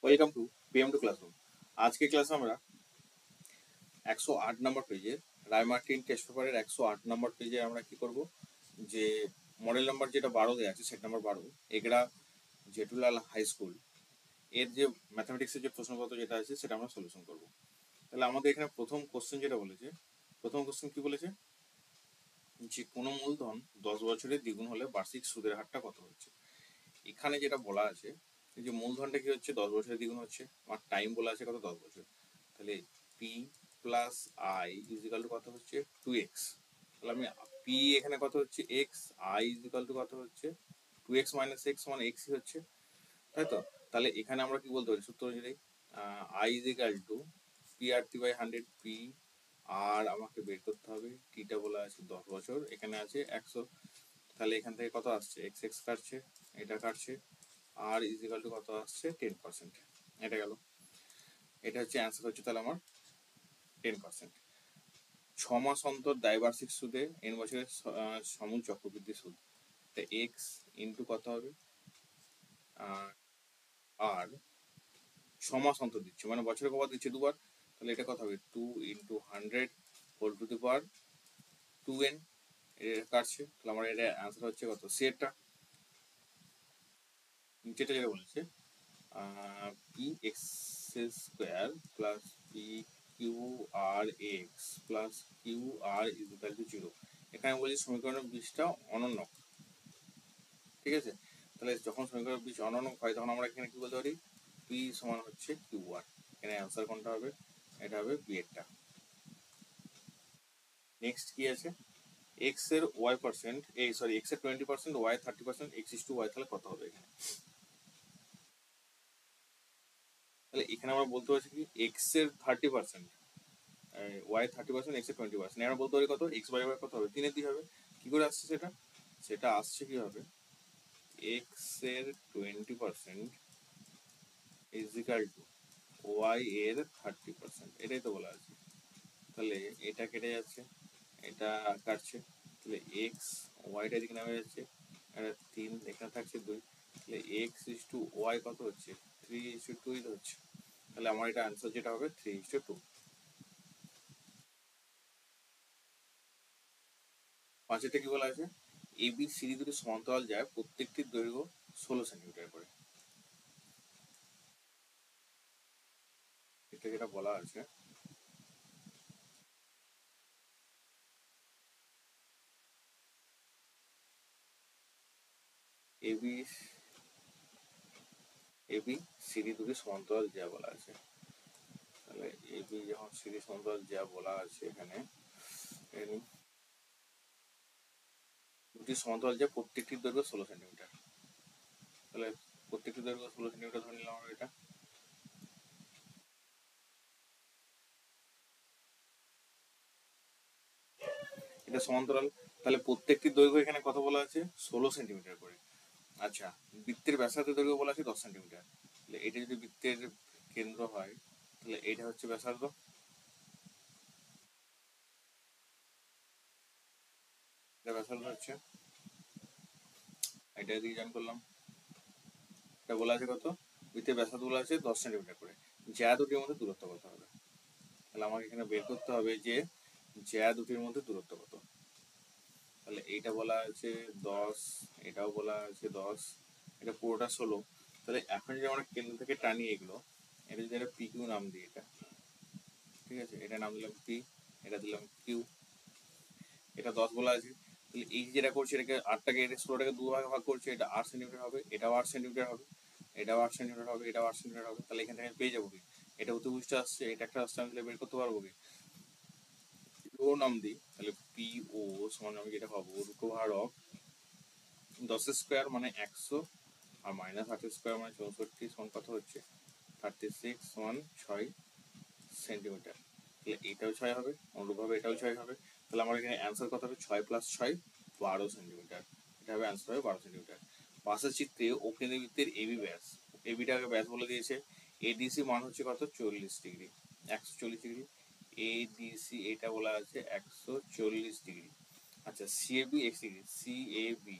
Welcome to PM2 classroom. আজকে ক্লাসে আমরা 108 নম্বর পেজে রায়মার্টিন টেস্ট পেপারের 108 নম্বর পেজে আমরা কি করব, যে মডেল নাম্বার যেটা 12 দেওয়া আছে সেট নাম্বার 12 এগড়া জেঠুলাল হাই স্কুল এর যে ম্যাথামেটিক্সের যে প্রশ্নপত্র যেটা আছে সেটা আমরা সলিউশন করব। তাহলে আমাদের এখানে প্রথম কোশ্চেন যেটা বলেছে, প্রথম কোশ্চেন কি বলেছে, যে কোনো মূলধন 10 বছরে দ্বিগুণ হলে বার্ষিক সুদের হারটা কত হচ্ছে। এখানে যেটা বলা আছে যে মূলধনটা কি হচ্ছে 10 বছরে দ্বিগুণ হচ্ছে, আমার টাইম বলা আছে কত 10 বছর, তাহলে P plus I is equal to কত হচ্ছে 2x। তাহলে আমি পি এখানে কত হচ্ছে এক্স, আই ইজিক্যাল টু কত হচ্ছে 2x মাইনাস এক্স মানে এক্সই হচ্ছে, তাই তো। তাহলে এখানে আমরা কি বলতে পারি সূত্র অনুযায়ী, I is equal to P R T by 100 P, আর আমাকে বের করতে হবে টিটা বলা আছে 10 বছর, এখানে আছে 100। তাহলে এখান থেকে কত আসছে এক্স এক্স কাটছে, এটা কাটছে, আর ইজিক্যাল টু কত আসছে 10%। এটা গেল, এটা হচ্ছে অ্যান্সার হচ্ছে তাহলে আমার 10%। 6 মাস অন্তর দ্বৈবার্ষিক সুদে n বছরের সমূল চক্রবৃদ্ধি সুদ, এটা এক্স ইন্টু কত হবে, আর 6 মাস অন্তর দিচ্ছে মানে বছরে কবার দিচ্ছে দুবার, তাহলে এটা কত হবে 2 into 100 whole to the power 2n। এটা কাটছে, তাহলে আমার এটা অ্যান্সার হচ্ছে কত সেটটা যেটা যেটা বলেছে P X square plus P Q R X plus Q R equal to 0। এখানে বলছি সমীকরণের বীজটা অনন্য, ঠিক আছে। তাহলে যখন সমীকরণের বীজ অনন্য হয় তখন আমরা এখানে কি বলতে পারি, পি সমান হচ্ছে কিউ আর। এখানে অ্যান্সার কোনটা হবে, এটা হবে বি এরটা। নেক্সট কি আছে, এক্স এর ওয়াই পার্সেন্ট, এই সরি এক্স এর 20%, Y 30%, x is to Y, তাহলে কত হবে এখানে। তাহলে এখানে আমরা বলতে পারছি কি এক্স এর 30%, ওয়াই 30%, এক্স এর 20%, আমরা বলতে পারি কত এক্স বাই ওয়াই কত হবে 3 হবে। কি করে আসছে সেটা, সেটা আসছে কি হবে এক্স এর 20% ইজিক্যাল টু ওয়াই এর 30%, এটাই তো বলা আছে। তাহলে এটা কেটে যাচ্ছে, এটা কাটছে, তাহলে এক্স ওয়াইটা এদিকে নামে যাচ্ছে, এটা 3 এখানে থাকছে 2, তাহলে এক্স ইস টু ওয়াই কত হচ্ছে 3:2 হচ্ছে। তাহলে আমার এটা আনসার যেটা হবে 3:2। 5 কি বলা আছে, এবি সিডি দুটি সমান্তরাল যায় প্রত্যেকটির দৈর্ঘ্য 16 সেন্টিমিটার করে। এটা যেটা বলা আছে এবি এবি সিডি দুটি সমান্তরাল যা বলা আছে, তাহলে এবি যখন সিডি সমান্তরাল যা বলা আছে এখানে দুটি সমান্তরাল যা প্রত্যেকটির দৈর্ঘ্য 16 সেন্টিমিটার, তাহলে প্রত্যেকটির দৈর্ঘ্য 16 সেন্টিমিটার ধরে নিলাম আমরা। এটা সমান্তরাল, তাহলে প্রত্যেকটির দৈর্ঘ্য এখানে কত বলা আছে 16 সেন্টিমিটার করে। আচ্ছা, বৃত্তের ব্যাসার্ধের দৈর্ঘ্য বলা আছে 10 সেন্টিমিটার, তাহলে এটা যদি বৃত্তের কেন্দ্র হয় তাহলে এটা হচ্ছে ব্যাসার্ধ, এটা ব্যাসার্ধ হচ্ছে, এটা এদিকে জান করলাম। এটা বলা আছে কত, বৃত্তের ব্যাসার্ধ বলা আছে 10 সেন্টিমিটার করে, জ্যা দুটির মধ্যে দূরত্ব কত হবে। তাহলে আমাকে এখানে বের করতে হবে যে জ্যা দুটির মধ্যে দূরত্ব কত। তাহলে এইটা বলা আছে 10, এটাও বলা আছে 10, এটা পুরোটা 16। তাহলে এখন যদি আমরা কেন্দ্র থেকে টানি এগুলো, এটা যদি একটা পি কিউ নাম দিই, এটা ঠিক আছে, এটা নাম দিলাম পি, এটা দিলাম কিউ, এটা 10 বলা আছে। তাহলে এই যেটা করছে এটাকে 8টাকে, এটা 16টাকে 2 ভাগে ভাগ করছে, এটা 8 সেন্টিমিটার হবে, এটাও 8 সেন্টিমিটার হবে, এটাও 8 সেন্টিমিটার হবে, এটাও 8 সেন্টিমিটার হবে। তাহলে এখান থেকে পেয়ে যাবো কি, এটা অতিভুজটা আসছে, এটা একটা আসছে, আমি বের করতে পারবো কি, ও নাম দিই, তাহলে পি ও সমান আমি যেটা পাবো রুটওভার 10 স্কোয়ার মানে 100, আর মাইনাস 8 স্কোয়ার মানে 64 সমান কত হচ্ছে 36 সমান 6 সেন্টিমিটার। তাহলে এটাও 6 হবে, অনুরূপভাবে এটাও 6 হবে। তাহলে আমার এখানে অ্যান্সার কত হবে 6 + 6 12 সেন্টিমিটার। এটা হবে অ্যান্সার হবে 12 সেন্টিমিটার। পাশের চিত্রে ও কেন্দ্রবৃত্তের এবি ব্যাস, এবিটাকে ব্যাস বলে দিয়েছে, এডিসি মান হচ্ছে কত 40 ডিগ্রি, 140 ডিগ্রি। এডিসি এটা বলা আছে 140 ডিগ্রি। আচ্ছা সিএবি এক্স ডিগ্রি, সিএবি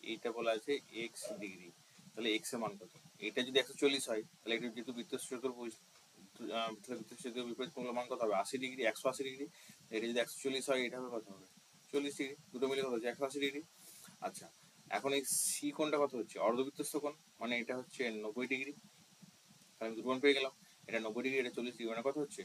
এইটা বলা আছে এক্স ডিগ্রি, তাহলে এক্স এর মান কত, এটা যদি 140 হয় তাহলে এটা যেহেতু বিপরীত মান কত হবে 80 ডিগ্রি 180 ডিগ্রি। এটা যদি 140 হয় এটা হবে কত হবে 40 ডিগ্রি, দুটো মিলে কত হচ্ছে 180 ডিগ্রি। আচ্ছা এখন এই সি কোণটা কত হচ্ছে অর্ধবৃত্তস্থ কোণ, মানে এটা হচ্ছে 90 ডিগ্রি, তাহলে আমি দুটো কোণ পেয়ে গেলাম। এটা 90 ডিগ্রি, এটা 40 ডিগ্রি, মানে কত হচ্ছে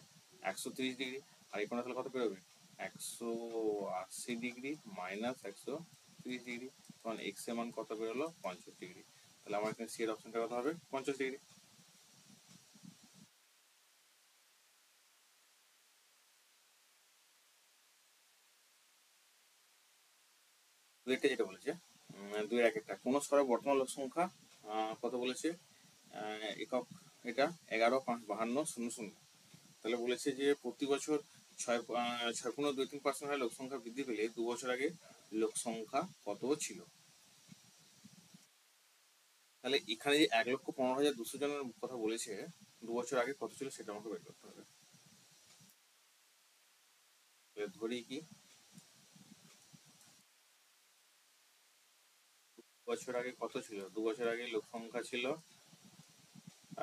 130 ডিগ্রি। আর এই কোণটা তাহলে কত বেরোবে 180 ডিগ্রি মাইনাস 130 ডিগ্রি, তখন এক্স এর মান কত বেরোলো 50 ডিগ্রি। তাহলে আমার এখানে সি এর অপশনটা কত হবে 50 ডিগ্রি। দুইটা যেটা বলেছে দুই একটা কোন স্তরে বর্তমান লোক সংখ্যা কত বলেছে একক, এটা 11 5 52 0 0। তাহলে বলেছে যে প্রতি বছর 6.23% হারে লোক সংখ্যা বৃদ্ধি পেলে 2 বছর আগে লোক সংখ্যা কত ছিল। তাহলে এখানে যে 1,15,200 জনের কথা বলেছে 2 বছর আগে কত ছিল সেটা আমাকে বের করতে হবে। ধরি কি 2 বছর আগে কত ছিল, 2 বছর আগে লোক সংখ্যা ছিল,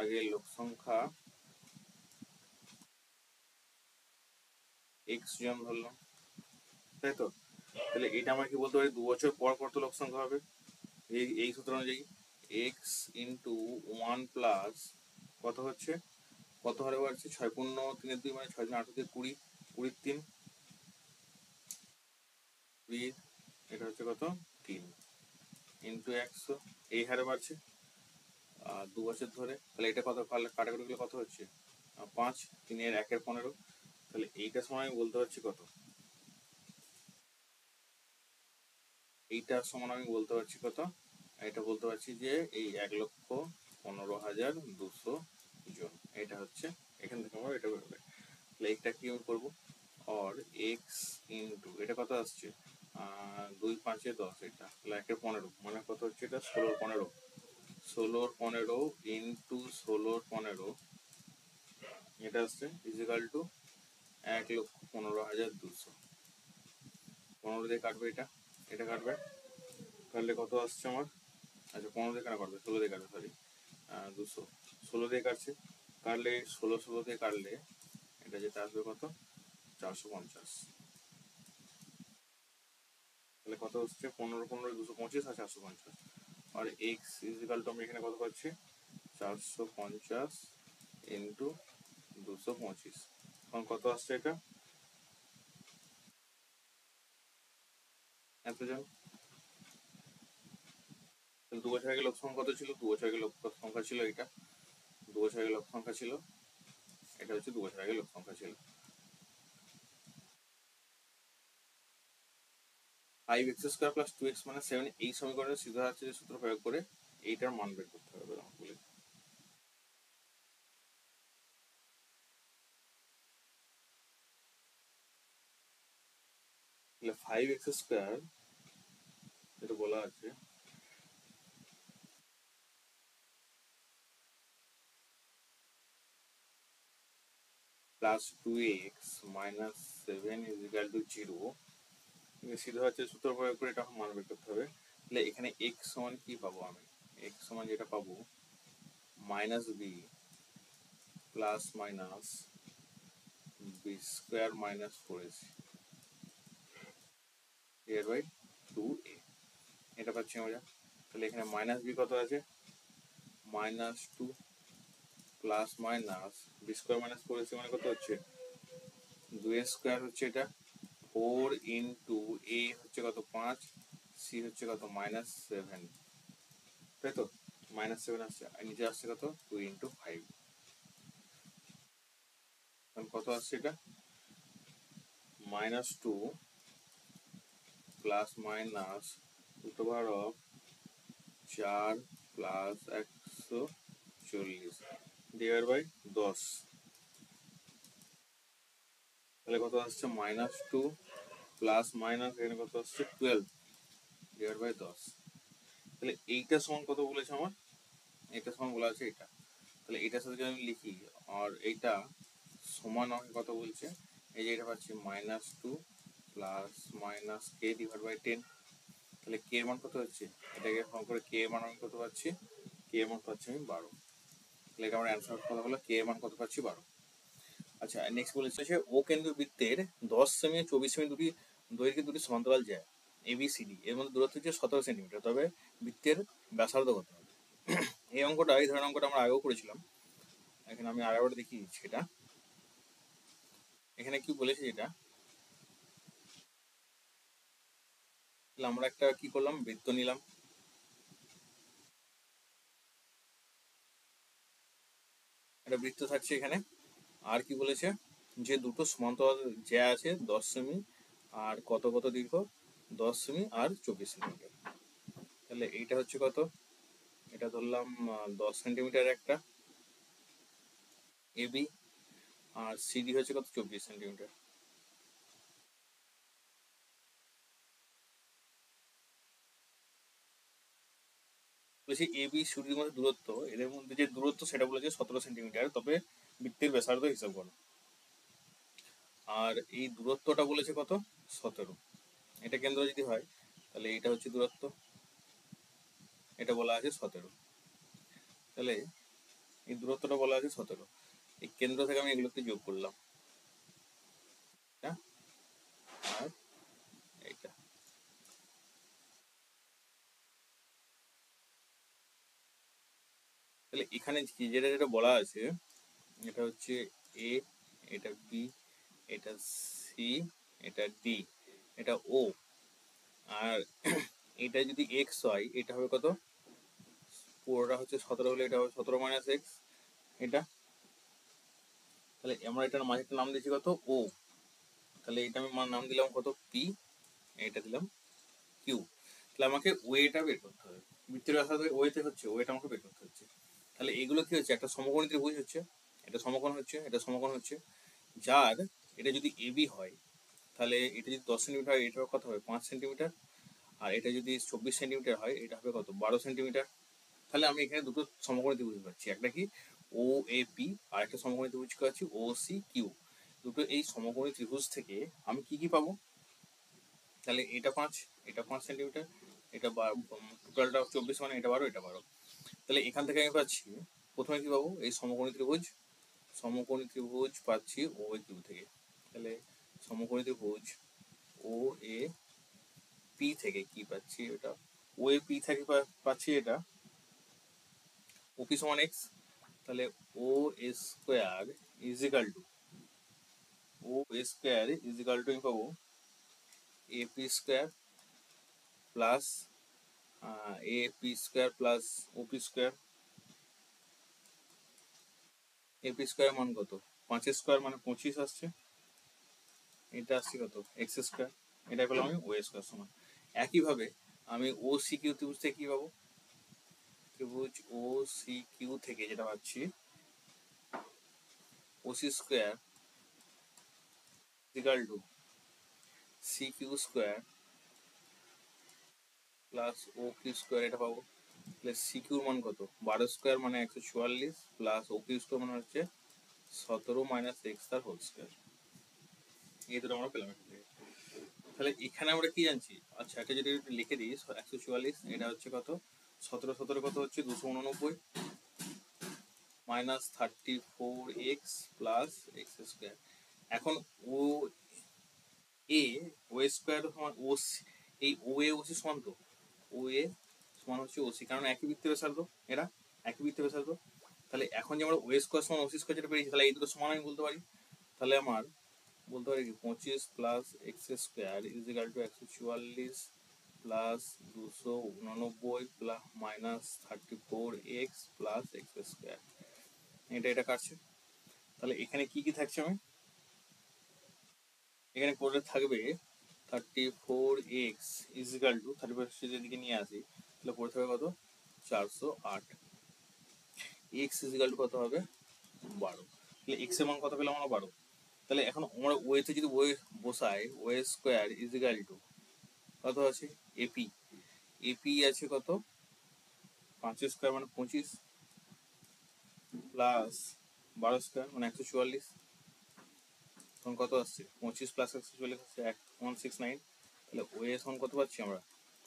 আগে লোক সংখ্যা এক্স জন ধরলাম, তাই তো। তাহলে এটা আমরা কি বলতে পারি 2 বছর পর কত লোক সংখ্যা হবে, এই সূত্র অনুযায়ী এক্স ইন্টু 1 প্লাস কত হচ্ছে কত হারে বাড়ছে 6.3 মানে 6 × 8 = 20, 20 3 20, এটা হচ্ছে কত 3 ইন্টু 100, এই হারে বাড়ছে 2 বছর ধরে। তাহলে এটা কত কাটাকুটি করলে কত হচ্ছে 5, 3 এর 1 এর 15। তাহলে এইটার সময় আমি বলতে পারছি কত, এইটার সমান আমি বলতে পারছি কত, এটা বলতে পারছি যে এই 1,15,200 জন, এটা হচ্ছে এখান থেকে আমরা এটা বেরোবে। তাহলে এটা কি আমি করবো আর এক্স ইন্টু এটা কত আসছে 2 5 10, এটা তাহলে 1 এর 15 মানে কত হচ্ছে এটা 16 15 ইন্টু 16 এটা আসছে ইজিক্যাল টু 1,15,200। 15 দিয়ে কাটবে, এটা কাটবে, কাটলে কত আসছে আমার, আচ্ছা 15 দিয়ে কেন কাটবে 16 দিয়ে কাটবে, সরি 200, 16 দিয়ে কাটছে, কাটলে 16 দিয়ে কাটলে এটা যেটা আসবে কত 450। তাহলে কত হচ্ছে 15 15 225 আর 450, আর এক্স ইজিক্যাল টু আমি এখানে কত পাচ্ছি 450 ইন্টু 225, এখন কত আসছে এটা এতজন। 2 বছর আগে লোক সংখ্যা কত ছিল, 2 বছর আগে লোক সংখ্যা ছিল এটা, 2 বছর আগে লোক সংখ্যা ছিল, এটা হচ্ছে 2 বছর আগে লোক সংখ্যা ছিল। 5x² + 2x - 7 এই সমীকরণে সিদ্ধার্থের সূত্র প্রয়োগ করে এইটার মান বের করতে হবে বলে। তাহলে 5x² যেটা বলা আছে plus 2x minus 7 is equal to 0, সিদ্ধার্থের সূত্র প্রয়োগ করে এটা মান বের করতে হবে। তাহলে এখানে x সমান কি পাবো, আমি x সমান যেটা পাবো minus B plus minus B square minus 4ac divide by 2a, এটা পাচ্ছি আমরা। তাহলে এখানে মাইনাস বি কত আছে -2 plus minus B square minus 4ac মানে কত হচ্ছে 2a স্কোয়ার হচ্ছে এটা 4 ইন্টু a হচ্ছে কত 5, সি হচ্ছে কত -7, তাই তো -7 আসছে, আর নিচে আসছে কত 2 ইন্টু 5, কত আসছে এটা -2 plus minus √4 plus 140 divide by 10, তাহলে কত আসছে -2 প্লাস মাইনাস এখানে কত আসছে 12 ডিভাইড বাই 10। তাহলে এইটা সমান কত বলেছে আমার, এটা সমান বলা আছে এটা, তাহলে এটার সাথে যদি আমি লিখি আর এইটা সমান আমাকে কত বলছে, এই যে এটা পাচ্ছি -2 plus minus K divide by 10, তাহলে কে এর মান কত হচ্ছে, এটাকে ফর্ম করে কে এর মান আমি কত পাচ্ছি, কে কে এর মান পাচ্ছি আমি 12। তাহলে এটা আমার অ্যান্সার কথা হলো কে এর মান কত পাচ্ছি 12। আচ্ছা নেক্সট বলেছে ও কেন্দ্র বৃত্তের 10 সেমি 24 সেমি দুটি দৈর্ঘ্যের দুটি সমান্তরাল জ্যা ABCD এর মধ্যে দূরত্ব হচ্ছে 17 সেন্টিমিটার, তবে বৃত্তের ব্যাসার্ধ কত হবে? এই ধরনের অঙ্কটা আমরা আগেও করেছিলাম। এখানে আমি আরেকবার দেখিয়ে দিচ্ছি এটা। এখানে কি বলেছে যেটা, আমরা একটা কি করলাম, বৃত্ত নিলাম, একটা বৃত্ত থাকছে এখানে। আর কি বলেছে যে দুটো সমান্তরাল জ্যা আছে 10 সেমি আর কত কত দীর্ঘ 10 সেমি আর 24 সেন্টিমিটার। তাহলে এইটা হচ্ছে কত, এটা ধরলাম 10 সেন্টিমিটার একটা এবি, আর সিডি হচ্ছে কত 24 সেন্টিমিটার। বলেছি এবি সিডির মধ্যে দূরত্ব, এদের মধ্যে যে দূরত্ব সেটা বলেছে 17 সেন্টিমিটার, তবে বৃত্তের ব্যাসার্ধ হিসাব করো। আর এই দূরত্বটা বলেছে কত 17, এটা কেন্দ্র যদি হয় তাহলে এটা হচ্ছে দূরত্ব, এটা বলা আছে 17। তাহলে এই দূরত্বটা বলা আছে 17, এই কেন্দ্র থেকে আমি এগুলোকে যোগ করলাম, আর এইটা। তাহলে এখানে যেটা যেটা বলা আছে, এটা হচ্ছে এ, এটা বি, এটা সি, এটা ডি, এটা ও, আর এটা যদি এক্স হয় এটা হবে কত, পুরোটা হচ্ছে 17 হলে এটা হবে 17 মাইনাস এক্স এটা। তাহলে আমরা এটার মাঝে নাম দিয়েছি কত ও, তাহলে এটা আমি নাম দিলাম কত পি, এটা দিলাম কিউ। তাহলে আমাকে ওয়েটা বের করতে হবে, বৃত্তের ব্যাসার্ধ ওয়েতে হচ্ছে, ওয়েটা আমাকে বের করতে হচ্ছে। তাহলে এগুলো কি হচ্ছে, একটা সমকোণী ত্রিভুজ হচ্ছে, এটা সমকোণ হচ্ছে, এটা সমকোণ হচ্ছে, যার এটা যদি এবি হয় তাহলে এটা যদি 10 সেন্টিমিটার হয় এটার কত হবে 5 সেন্টিমিটার, আর এটা যদি 24 সেন্টিমিটার হয় এটা হবে কত 12 সেন্টিমিটার। তাহলে আমি এখানে দুটো সমকোণী ত্রিভুজ পাচ্ছি, একটা কি ও এ পি, আর একটা সমকোণী ত্রিভুজ পাচ্ছি ও সি কিউ। দুটো এই সমকোণী ত্রিভুজ থেকে আমি কি কি পাবো, তাহলে এটা 5, এটা 5 সেন্টিমিটার, এটা টোটালটা 24 মানে এটা 12, এটা 12। তাহলে এখান থেকে আমি পাচ্ছি প্রথমে কি পাবো, এই সমকোণী ত্রিভুজ পাচ্ছি ও এ কিউ থেকে। তাহলে সমকোণী ত্রিভুজ ও এ পি থেকে কি পাচ্ছি, এটা ও এ পি থেকে পাচ্ছি এটা ওপি সমান এক্স। তাহলে O square is equal to আমি পাবো AP square plus AP square plus OP square. AP square মান কত 5 স্কোয়ার মানে 25 আসছে, এটা আসছে কত এক্স স্কোয়ার, এটা পেলাম আমি ও স্কোয়ার সমান। একইভাবে আমি ও সি কিউ ত্রিভুজ থেকে কি পাবো, ত্রিভুজ ও সি কিউ থেকে যেটা পাচ্ছি O C square equal to C Q square plus O Q square, এটা পাবো। তাহলে সি কিউর মান কত 12 স্কোয়ার মানে 144 প্লাস ও কিউ স্কোয়ার মানে হচ্ছে 17 মাইনাস এক্স তার হোল স্কোয়ার। এই দুটো আমরা পেলাম এখান থেকে। তাহলে এখানে আমরা কি জানছি, আচ্ছা এটা যদি লিখে দিই 144, এটা হচ্ছে কত 17 17 কত হচ্ছে 289 minus 34 x plus x square. এখন ও এ ও স্কোয়ার সমান ও, এই ও এ ও সি সমান তো ও এ সমান হচ্ছে ও সি, কারণ একই বৃত্তের ব্যাসার্ধ, এরা একই বৃত্তের ব্যাসার্ধ। তাহলে এখন যে আমরা ও স্কোয়ার সমান ও সি স্কোয়ার যেটা পেয়েছি, তাহলে এই দুটো সমান আমি বলতে পারি। তাহলে আমার বলতে পারি কি 25 plus x square is equal two 144 plus 289 plus minus 34 x plus x square. এটা কাটছে। তাহলে এখানে কি কি থাকছে, আমি এখানে করে থাকবে 34 এক্স ইজ ইকাল টু 34 যেদিকে নিয়ে আসি তাহলে পড়ে থাকবে কত 408, এক্স ইজ ইকাল টু কত হবে 12। তাহলে এক্স এর মান কত পেলাম আমরা 12। তাহলে এখন আমরা ওয়েতে যদি ওয়ে বসাই way square is equal two কত আছে এপি, এপি আছে কত 5 স্কোয়ার মানে 25 প্লাস 12 স্কোয়ার মানে 144, তখন কত আসছে 25 প্লাস 144 আসছে 169। তাহলে ওয়ে সমান কত পাচ্ছি আমরা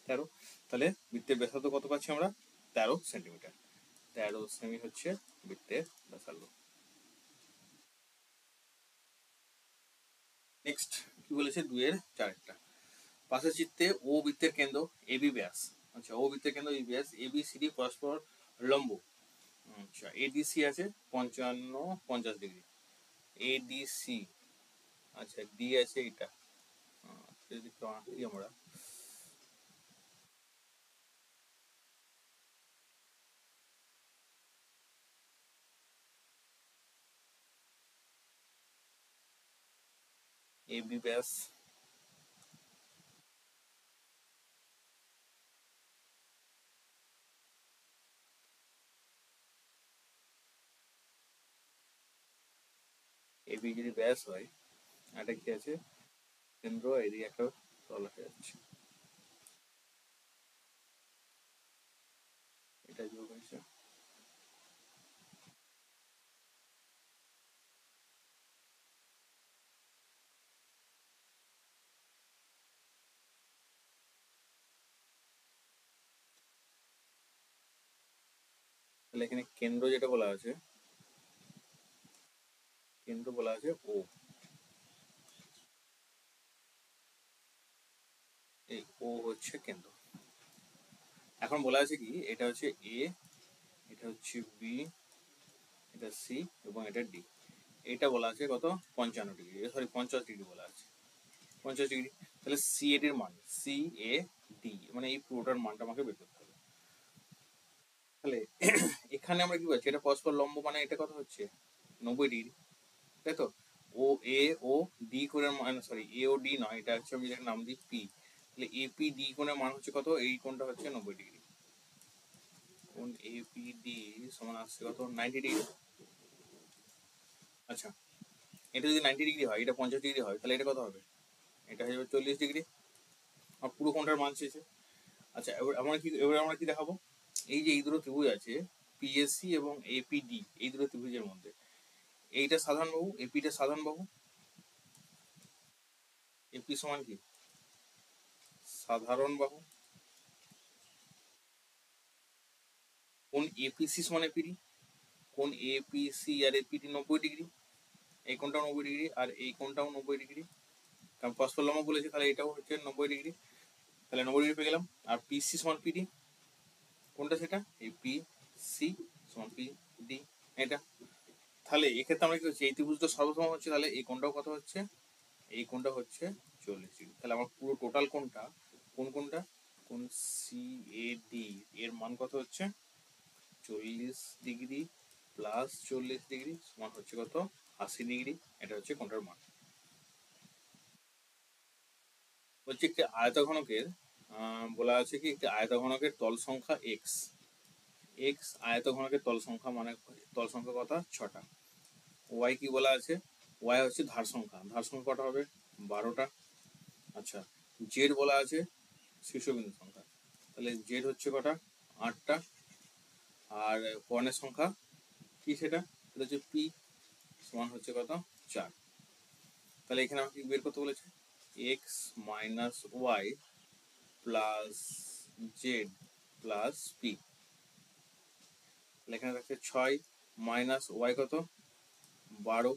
13। তাহলে বৃত্তের ব্যাসার্ধ কত পাচ্ছি আমরা 13 সেন্টিমিটার। 13 সেমি হচ্ছে বৃত্তের ব্যাসার্ধ। নেক্সট কি বলেছে 2-4 পাশের চিত্রে ও বৃত্তের কেন্দ্র এবি ব্যাস। আচ্ছা, ও বৃত্তের কেন্দ্র এবি ব্যাস, এবি সিডি পরস্পর লম্ব। আচ্ছা, এডিসি আছে 55-50 ডিগ্রি, এডিসি। আচ্ছা, ডি আছে এটা, যদি একটু আঁকি আমরা, এবি ব্যাস, এবি যদি ব্যাস হয়, এটা কি আছে কেন্দ্র, এদিকে একটা তল হয়ে যাচ্ছে, এটা যোগ হয়েছে। তাহলে এখানে কেন্দ্র যেটা বলা আছে, কেন্দ্র বলা আছে ও, এই ও হচ্ছে কেন্দ্র। এখন বলা আছে কি, এটা হচ্ছে এ, এটা হচ্ছে বি, এটা সি এবং এটা ডি। এটা বলা আছে কত 55 ডিগ্রি, সরি 50 ডিগ্রি বলা আছে, 50 ডিগ্রি। তাহলে সি এর মান, সি এ ডি মানে এই পুরোটার মানটা আমাকে বের করতে হবে। তাহলে এখানে আমরা কি পাচ্ছি, এটা পরস্পর লম্ব মানে এটা কত হচ্ছে 90 ডিগ্রি, তাই তো। ও এ ও ডি কোণের মান, সরি এ ও ডি নয়, এটা হচ্ছে আমি যেটা নাম দিই পি। তাহলে এপি ডি কোণের মান হচ্ছে কত, এই কোণটা হচ্ছে 90 ডিগ্রি। কোণ এপি ডি সমান আসছে কত 90 ডিগ্রি। আচ্ছা, এটা যদি 90 ডিগ্রি হয়, এটা 50 ডিগ্রি হয়, তাহলে এটা কত হবে, এটা হয়ে যাবে 40 ডিগ্রি। আর পুরো কোণটার মান চেয়েছে। আচ্ছা, এবার আমরা কি দেখাবো, এই যে এই দুটো ত্রিভুজ আছে পিএসসি এবং এপিডি, এই দুটো ত্রিভুজের মধ্যে এইটা সাধারণ বাহু, এপিটা সাধারণ বাহু, এপি সমান কি সাধারণ বাহু, কোন এপিসি সমান এপিডি, কোন এপিসি আর এপিডি 90 ডিগ্রি, এই কোণটাও 90 ডিগ্রি আর এই কোণটাও 90 ডিগ্রি, কারণ পরস্পর লম্ব বলেছে, তাহলে এটাও হচ্ছে 90 ডিগ্রি। তাহলে 90 ডিগ্রি পেয়ে গেলাম। আর পিসি সমান পিডি, কোনটা সেটা, এই পি সি সমান পি ডি, এটা। তাহলে এক্ষেত্রে আমরা কি হচ্ছে, এই ত্রিভুজটা সর্বসম হচ্ছে, তাহলে এই কোণটাও কত হচ্ছে, এই কোণটা হচ্ছে 40 ডিগ্রি। তাহলে আমার পুরো টোটাল কোণটা, কোন কোণটা, কোণ সি এ ডি এর মান কত হচ্ছে 40 ডিগ্রি প্লাস 40 ডিগ্রি সমান হচ্ছে কত 80 ডিগ্রি। এটা হচ্ছে কোণটার মান। বলছি একটি আয়তঘনকের বলা আছে কি, একটি আয়তঘনকের তল সংখ্যা এক্স, এক্স আয়তঘনকের তল সংখ্যা মানে তল সংখ্যা কত 6টা। ওয়াই কি বলা আছে, ওয়াই হচ্ছে ধার সংখ্যা, ধার সংখ্যা কটা হবে 12টা। আচ্ছা, জেড বলা আছে শীর্ষবিন্দু সংখ্যা, তাহলে জেড হচ্ছে কটা 8টা। আর কর্ণের সংখ্যা কি সেটা, সেটা হচ্ছে পি সমান হচ্ছে কত 4। তাহলে এখানে আমাকে বের করতে বলেছে X minus Y plus Z plus P. এখানে থাকছে 6 মাইনাস ওয়াই কত 12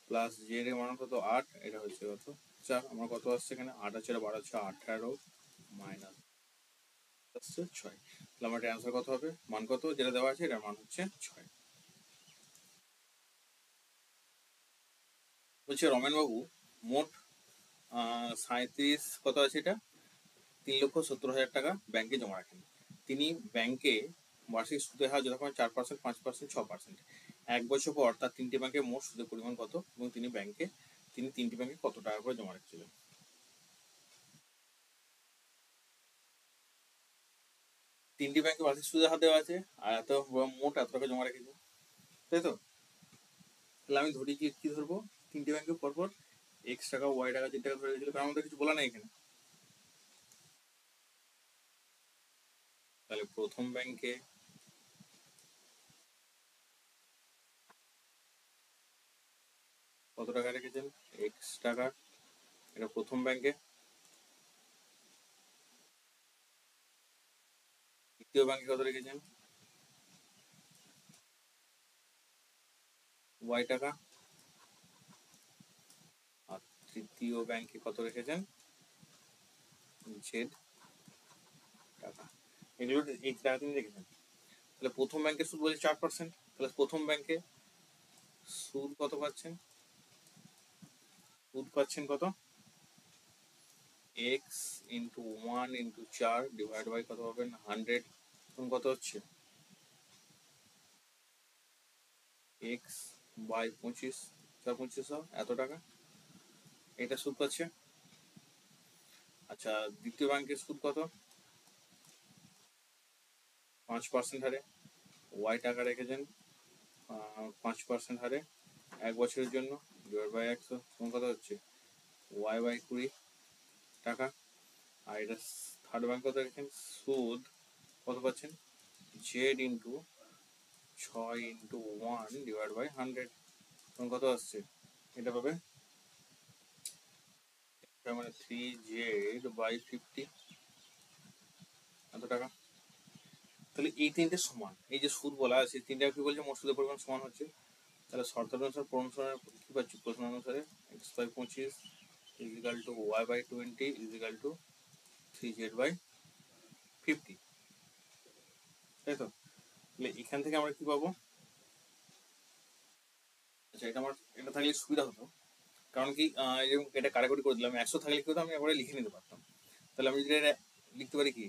প্লাস জেড এর মান কত 8, এটা হচ্ছে কত 4। আমার কত আসছে এখানে 8 আছে 12 হচ্ছে 18 মাইনাস আসছে 6। তাহলে আমার অ্যান্সার কত হবে, মান কত যেটা দেওয়া আছে, এটার মান হচ্ছে 6। বলছে রমেন বাবু মোট 37 কত আছে এটা 3,70,000 টাকা ব্যাংকে জমা রাখেন। তিনি ব্যাংকে বার্ষিক সুদের হার যথাক্রমে 4%, 5%, 6%। 1 বছর পর তার 3টি ব্যাংকে মোট সুদের পরিমাণ কত এবং তিনি 3টি ব্যাংকে কত টাকা করে জমা রাখছিলেন। 3টি ব্যাংকে বার্ষিক সুদের হার দেওয়া আছে আর মোট এত টাকা জমা রেখেছে, তাই তো। তাহলে আমি ধরি কি ধরবো, 3টি ব্যাংকে পরপর এক্স টাকা ওয়াই টাকা জেড টাকা ধরে গেছিল, কারণ আমাদের কিছু বলা নেই এখানে। তাহলে প্রথম ব্যাংকে কত টাকা রেখেছেন এক্স টাকা, এটা প্রথম ব্যাংকে। দ্বিতীয় ব্যাংকে কত রেখেছেন ওয়াই টাকা, আর তৃতীয় ব্যাংকে কত রেখেছেন, জেড টাকা। এগুলো এই টাকা তিনি রেখেছেন। তাহলে প্রথম ব্যাংকের সুদ বলছে 4%, তাহলে প্রথম ব্যাংকে সুদ কত পাচ্ছেন, সুদ পাচ্ছেন কত, X into 1 into 4 divide by কত পাবেন 100, তখন কত হচ্ছে এক্স বাই 25, 2500 এত টাকা, এটা সুদ পাচ্ছে। আচ্ছা দ্বিতীয় ব্যাংকের সুদ কত, 5% হারে, ওয়াই টাকা রেখেছেন 5% হারে 1 বছরের জন্য, ডিভাইড বাই 100, তখন কত হচ্ছে ওয়াই বাই 20 টাকা। আর এটা থার্ড ব্যাংক কত রেখেছেন, সুদ কত পাচ্ছেন, Z into 6 into 1 divide by 100, তখন কত আসছে, এটা পাবে মানে 3z বাই 50 এত টাকা। তাহলে এই তিনটে সমান, এই যে সুদ বলা আছে তিনটা কি বলছে, মোট সুদের পরিমাণ সমান হচ্ছে। তাহলে শর্ত অনুসার অনুসারে কি পাচ্ছি, প্রশ্ন অনুসারে X by 25 is equal to Y by 20 is equal to 3z by 50, তাই তো। তাহলে এখান থেকে আমরা কি পাবো, আচ্ছা এটা আমার এটা থাকলে সুবিধা হতো, কারণ কি এটা কাটাকুটি করে দিলাম, 100 থাকলে কি হতো আমি একবারে লিখে নিতে পারতাম। তাহলে আমি যদি এটা লিখতে পারি কি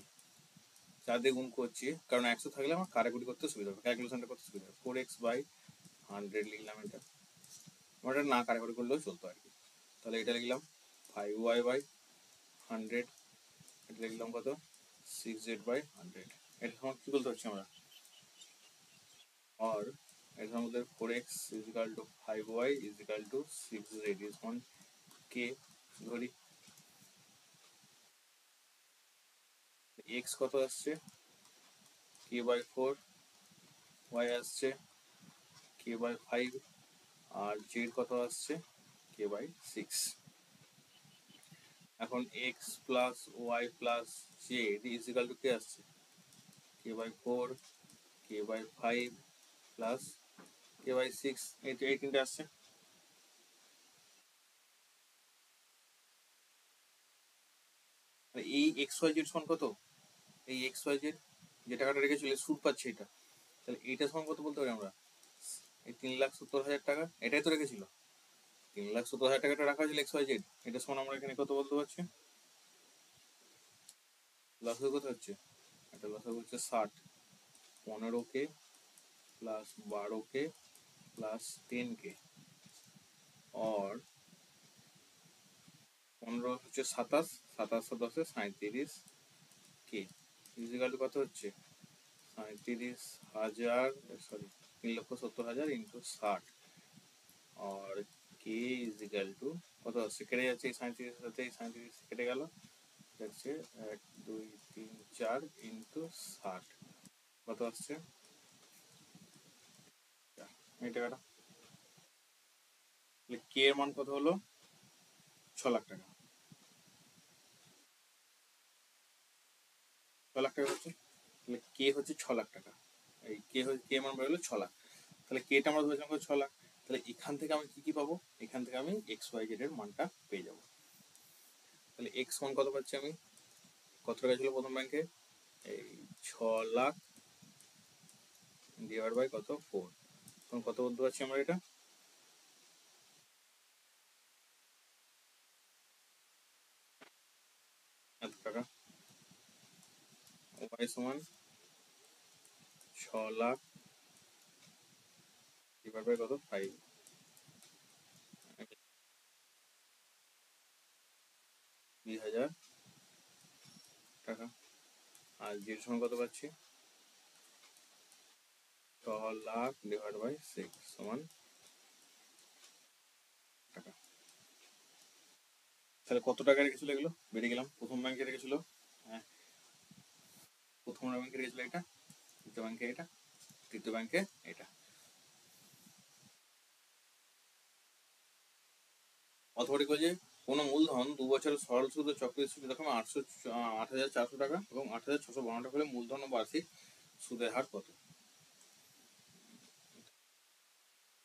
4 দিয়ে গুণ করছি, কারণ 100 থাকলে আমার কাটাকুটি করতে সুবিধা হবে, ক্যালকুলেশনটা করতে সুবিধা হবে। 4x বাই 100 লিখলাম, এটা আমার এটা না কাটাকুটি করলেও চলতো আর কি। তাহলে এটা লিখলাম 5y বাই 100, এটা লিখলাম কত 6z বাই 100, এটা সময় কি বলতে পারছি আমরা, আর এটার মধ্যে 4x equal to 5y equal to 6z is on k ধরি, x কত আসছে k বাই 4, y আসছে k বাই 5, আর z কত আসছে k বাই 6। এখন x plus y plus z equal to k আসছে k by 4, k by 5 plus k by 6, এই তিনটে আসছে। এই এক্স ওয়াই জেড সমান কত, এই এক্স ওয়াই জেড যে টাকাটা রেখেছিল সুদ পাচ্ছে এটা, তাহলে এইটা সমান কত বলতে পারি আমরা, এই 3,70,000 টাকা, এটাই তো রেখেছিল 3,70,000 টাকাটা রাখা হয়েছিল এক্স ওয়াই জেড, এটা সমান আমরা এখানে কত বলতে পারছি, লসও কত হচ্ছে, এটা লসও হচ্ছে 60, 15k plus 12k plus 10k, और 15 হচ্ছে 27, 27 10 37k ইজিক্যাল কত হচ্ছে 37,000, সরি 3,70,000 ইন্টু 60, और কে ইজিক্যাল টু কত আসছে, কেটে যাচ্ছে এই 37 সাথে, এই 37 কেটে গেল, যাচ্ছে 1 2 3 4 ইন্টু 60, কত আসছে এই টাকাটা। কে এর মান কত হলো 6 লাখ টাকা, 6 লাখ টাকা হচ্ছে, তাহলে কে হচ্ছে 6 লাখ টাকা, এই কে মান বেরোলো 6 লাখ, তাহলে কেটা আমরা ধরেছিলাম 6 লাখ, তাহলে এখান থেকে আমি কি কি পাবো, এখান থেকে আমি এক্স ওয়াই জেড এর মানটা পেয়ে যাবো। তাহলে এক্স মান কত পাচ্ছি আমি, কত টাকা ছিল প্রথম ব্যাংকে, এই 6 লাখ ডিভাইড বাই কত 4, তখন কত বলতে পারছি আমরা এটা, এত টাকা। ওয়াই সমান 6 লাখ ডিভাইড বাই কত 5, 20,000 টাকা। আর জেড সমান কত পাচ্ছি 6 লাখ ডিভাইড বাই 6 সমান টাকা। তাহলে কত টাকা রেখেছিল এগুলো বেরিয়ে গেলাম, প্রথম ব্যাংকে রেখেছিল, হ্যাঁ প্রথম ব্যাংকে রেখেছিল এটা, দ্বিতীয় ব্যাংকে এটা, তৃতীয় ব্যাংকে এটা। অথবা যে কোনো মূলধন 2 বছরের সরল সুদ ও চক্রবৃদ্ধি সুদের রকম 8,400 টাকা এবং 8,652 টাকা হলে মূলধন ও বার্ষিক সুদের হার কত,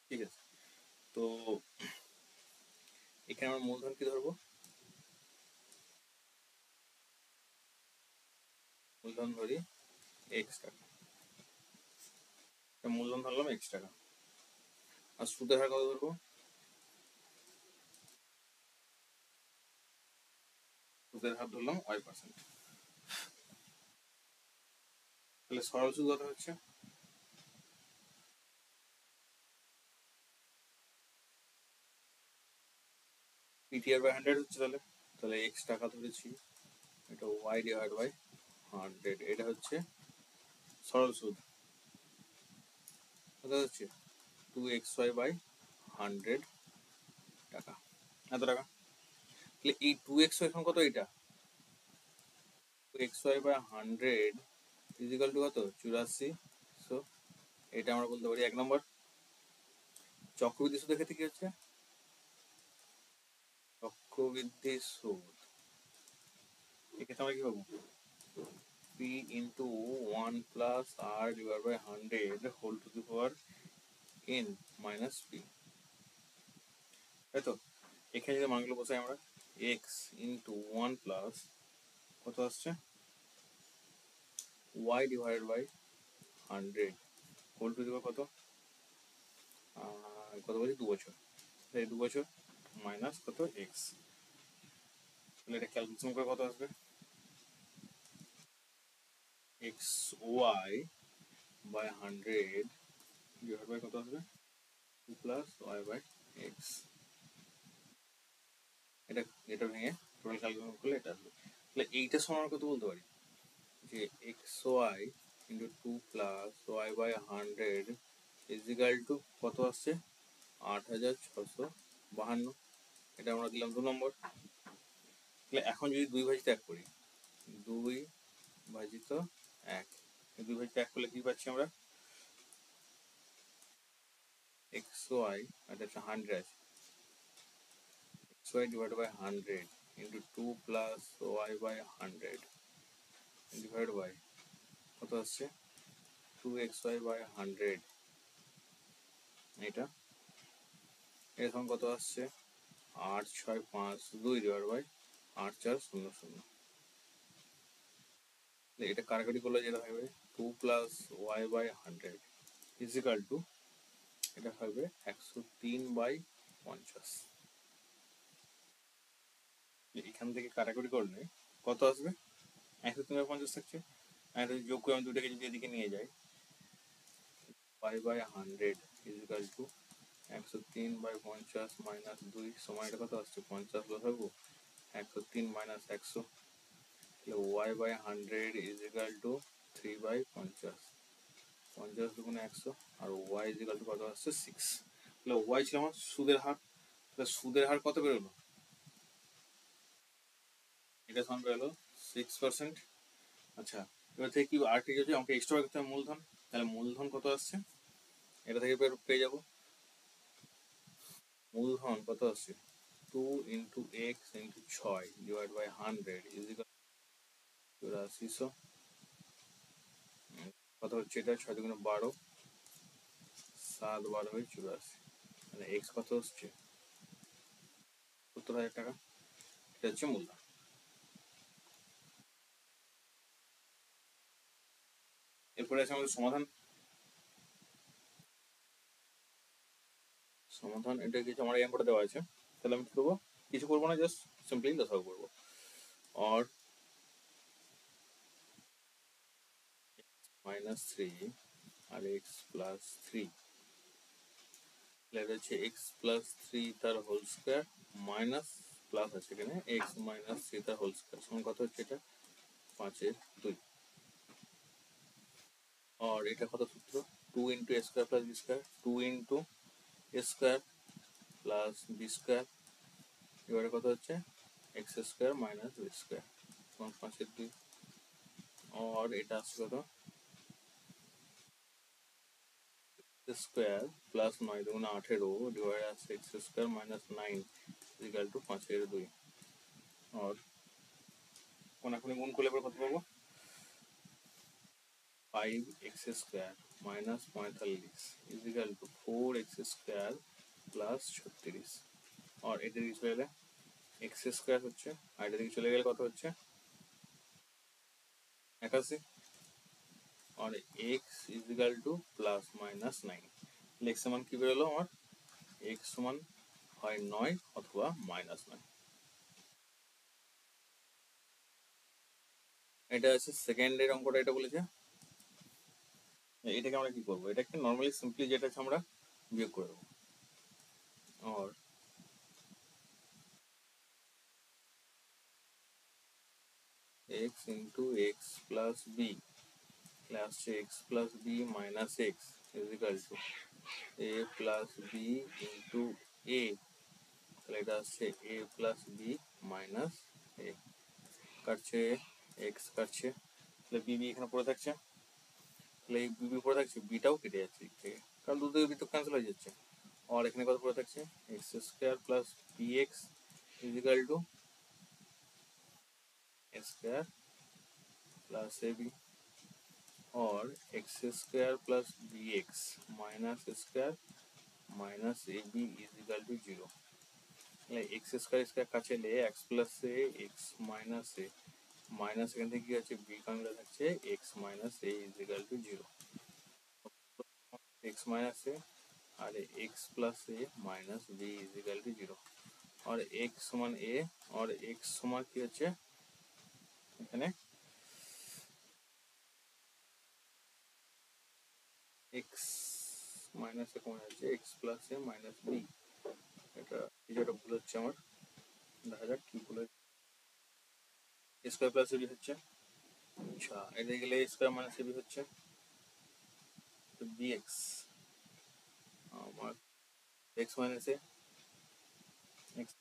ঠিক আছে। তো এখানে আমরা মূলধন কি ধরবো? মূলধন ধরি এক্স টাকা, মূলধন ধরলাম এক্স টাকা। আর সুদের হার কত ধরবো? সুদের হার ধরলাম y%। তাহলে সরল সুদ কত হচ্ছে? পিটিআর বাই 100 হচ্ছে। তাহলে এক্স টাকা ধরেছি, এটা y ডিভাইড বাই 100, এটা হচ্ছে সরল সুদ। কত হচ্ছে? 2xy বাই 100 টাকা, এত টাকা। তাহলে এই 2xy এখন কত? এটা 2xy বাই 100 ইজিক্যাল টু কত? 84। সো এটা আমরা বলতে পারি 1 নম্বর। চক্রবৃদ্ধি সুদের ক্ষেত্রে কি হচ্ছে? চক্রবৃদ্ধি সুদ এক্ষেত্রে আমরা কি পাবো? p into 1 plus r divided by 100 whole to the power n minus p, তাই তো? এখানে যদি মানগুলো বসাই আমরা, x into 1 plus কত আসছে? y divided by 100 whole to the power কত? কত বলছি? 2 বছর। তাই 2 বছর মাইনাস কত? x। তাহলে এটা ক্যালকুলেশন করে কত আসবে? xy by 100 divided by কত আসবে? 2 plus y by x। এটা ভেঙে টোটাল ক্যালকুলেশন করলে এটা আসবে। তাহলে এইটা সমান কত বলতে পারি? যে xy into 2 plus y by 100 is equal to কত আসছে? 8652। এটা আমরা দিলাম 2 নম্বর। তাহলে এখন যদি 2 ভাজিত 1 করি, 2 ভাজিত 1, 2 ভাজিত 1 করলে কি পাচ্ছি আমরা? xy, এটা হচ্ছে 100 আছে, xy divide by 100 into 2 plus y by 100 divide by কত আসছে? 2xy by 100। এটা এখন কত আসছে? 8652 ডিভাইড বাই 8400। এটা কাটাকাটি করলে যেটা হবে 2 plus Y by 100 is equal to এটা হবে 103/50। এখান থেকে কাটাকাটি করলে কত আসবে? 103/50 থাকছে। আর যোগ করে আমি দুটাকে যদি এদিকে নিয়ে যাই, y by 100 is equal to 103/50 minus 2 সময় এটা কত আসছে? 50 বসাবো, 103 minus 100, y by 100 is equal to 3/50, 50 দুগুণে 100, আর y ইজিক্যাল টু কত আসছে? 6। তাহলে y ছিল আমার সুদের হার। তাহলে সুদের হার কত বেরোলো? এটা সমান বেরোলো 6%। আচ্ছা, এবার থেকে কি আর ঠিক আছে, আমাকে এক্সট্রা করতে হবে মূলধন। তাহলে মূলধন কত আসছে? এটা থেকে পেয়ে যাবো মূলধন কত আসছে? 2 into X into 6 divide by 100 is equal 8400। কত হচ্ছে এটা? 6 দুগুণে 12, 7 12 হয়ে 84। মানে এক্স কত হচ্ছে? 70,000 টাকা। এটা হচ্ছে মূলধন। এরপরে আছে আমাদের সমাধান। সমাধান এটা কিছু আমার এই অঙ্কটা দেওয়া আছে। তাহলে আমি কি করবো? কিছু করবো না, জাস্ট সিম্পলি লসাগু করবো। আর -3 আর x প্লাস 3, এটা হচ্ছে x প্লাস 3 তার হোল স্কোয়ার মাইনাস প্লাস আছে এখানে x মাইনাস 3 তার হোল স্কোয়ার সমান কত হচ্ছে? এটা 5/2। আর এটা কত সূত্র? 2 into A square plus B square, 2 into A square plus B square এবারে কত হচ্ছে? X square minus B square সমান 5/2। আর এটা আসছে কত? স্কোয়ার প্লাস 9 দুগুণে 18 ডিভাইড আসছে x square minus 9 equal to 5/2। আর কোনাকুনি গুণ করলে এবার কত পাবো? 5x square minus 45 equal to 4x square plus 36, আর এটা দিকে চলে গেলে এক্স স্কোয়ার হচ্ছে, আর এটা দিকে চলে গেলে কত হচ্ছে 81, আর X is equal to plus minus 9। X সমান কি বেরোলো আমার, এক্স সমান হয় 9 অথবা -9। এটা হচ্ছে সেকেন্ডের অঙ্কটা, এটা বলেছে। এটাকে আমরা কি করবো, এটাকে নর্মালি সিম্পলি যেটা আছে আমরা বিয়োগ করে দেবো। আর X into X plus B plus X plus B minus X is equal to A plus B into A, তাহলে এটা আসছে A plus B minus A, কাটছে এক্স কাটছে, তাহলে বি বি এখানে পড়ে থাকছে, তাহলে এই বি বি পড়ে থাকছে, বিটাও কেটে যাচ্ছে দিক থেকে, কারণ দু থেকে বি তো ক্যান্সেল হয়ে যাচ্ছে। और এখানে কত পড়ে থাকছে, X square plus B X is equal to A square plus A B, और X square plus B X minus square minus A B equal to 0। X square इसका কাছে লে X plus A X minus A minus এখান থেকে কি আছে B কাংলা থাকছে X minus A equal to 0, X minus A और X plus A minus B equal to 0, और एक्स समान ए और एक्स समान কি হচ্ছে এখানে एक्स माइनस এ কমে যাচ্ছে x plus A minus B, এটা যেটা ভুল হচ্ছে আমার, দেখা যাক কি ভুল হচ্ছে। স্কোয়ার প্লাস এবি হচ্ছে, আচ্ছা এটা গেলে স্কোয়ার মাইনাস এবি হচ্ছে তো বিএক্স, আমার এক্স মাইনাস এ এক্স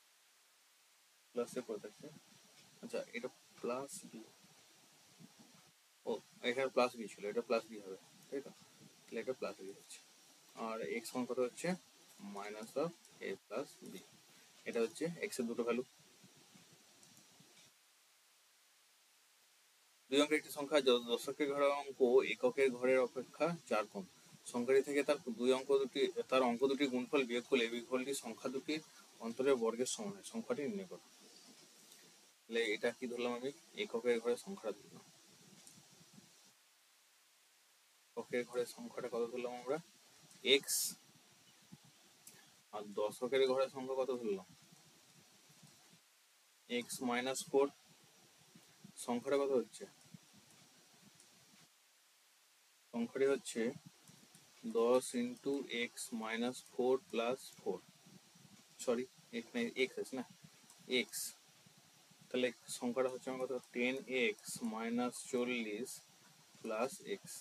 প্লাস এ পড়ে থাকছে, আচ্ছা এটা প্লাস বি, ও এখানে প্লাস বি ছিল, এটা প্লাস বি হবে তাই তো, তাহলে এটা প্লাস বি হচ্ছে, আর এক্স মান কত হচ্ছে minus of A plus B, এটা হচ্ছে এক্স এর দুটো ভ্যালু। দুই অঙ্কের একটি সংখ্যা দশকের ঘরের অঙ্ক এককের ঘরের অপেক্ষা 4 কম, সংখ্যাটি থেকে তার অঙ্ক দুটির গুণফল বিয়োগ করলে বিয়োগফলটি সংখ্যা দুটির অন্তরের বর্গের সমান হয়, সংখ্যাটি নির্ণয় করো। তাহলে এটা কি ধরলাম আমি, এককের ঘরের সংখ্যাটা ধরলাম, এককের ঘরের সংখ্যাটা কত ধরলাম আমরা এক্স, আর দশকের ঘরের সংখ্যা কত ধরলাম এক্স মাইনাস 4, সংখ্যাটা কত হচ্ছে, সংখ্যাটি হচ্ছে 10 into x minus 4 plus 4, sorry এখানে এক্স আছে না এক্স, তাহলে সংখ্যাটা হচ্ছে আমার কত 10x মাইনাস 40 প্লাস এক্স,